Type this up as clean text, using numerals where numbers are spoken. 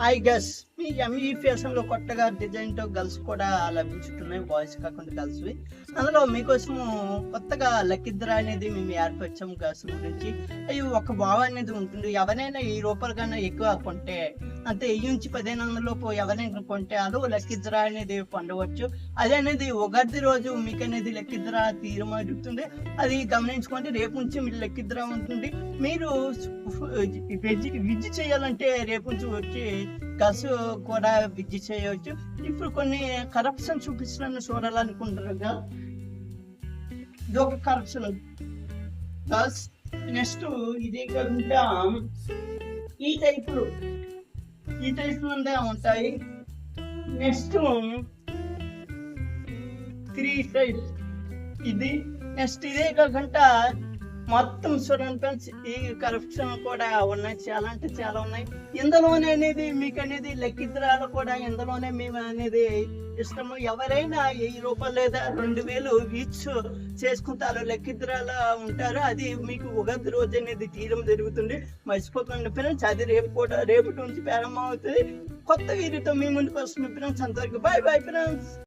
I guess me ME ఫ్యాషన్లో కొత్తగా డిజైన్తో గర్ల్స్ కూడా లభించుతున్నాయి, బాయ్స్ కాకుండా గర్ల్స్వి. అందులో మీకోసము కొత్తగా లక్కిద్దర అనేది మేము ఏర్పరిచాము గర్ల్స్ గురించి. అవి ఒక బావ అనేది ఉంటుంది. ఎవరైనా రూపాయల కన్నా ఎక్కువ కొంటే, అంతే 1000 నుంచి 1500 లోపు ఎవరైనా కొంటే అదో లక్కిద్దర అనేది పొందవచ్చు. అది అనేది ఉగాది రోజు మీకు అనేది లక్కిద్దర తీరమడుతుంది. అది గమనించుకోండి. రేపు నుంచి మీరు లక్కిద్దర ఉంటుంది. మీరు విజ్ చేయాలంటే రేపు నుంచి వచ్చి గర్ల్స్ కూడా విద్య చేయవచ్చు. ఇప్పుడు కొన్ని కరప్షన్ చూపిస్తున్నాను చూడాలనుకుంటారుగా, ఇది ఒక కరప్షన్ గర్ల్స్. నెక్స్ట్ ఇది కాకుండా ఈ టైపులు ఉంటాయి. నెక్స్ట్ 3 టైప్స్ ఇది. నెక్స్ట్ ఇదే కాకుండా మొత్తం చూడండి ఫ్రెండ్స్, ఈ కరప్షన్ కూడా ఉన్నాయి, చాలా అంటే చాలా ఉన్నాయి. ఇందులోనే అనేది మీకు అనేది లెక్కిద్రాలు కూడా ఇందులోనే మేము అనేది ఇష్టము. ఎవరైనా 1000 రూపాయలు లేదా 2000 ఈచ్ చేసుకుంటారు లెక్కిద్రాలు ఉంటారు. అది మీకు ఉగాది రోజు అనేది తీయడం జరుగుతుంది. మర్చిపోకండి ఫ్రెండ్స్. అది రేపటి నుంచి ప్రారంభం అవుతుంది. కొత్త వీడియోతో మీ ముందుకు వస్తుంది ఫ్రెండ్స్. అంతవరకు బాయ్ బాయ్ ఫ్రెండ్స్.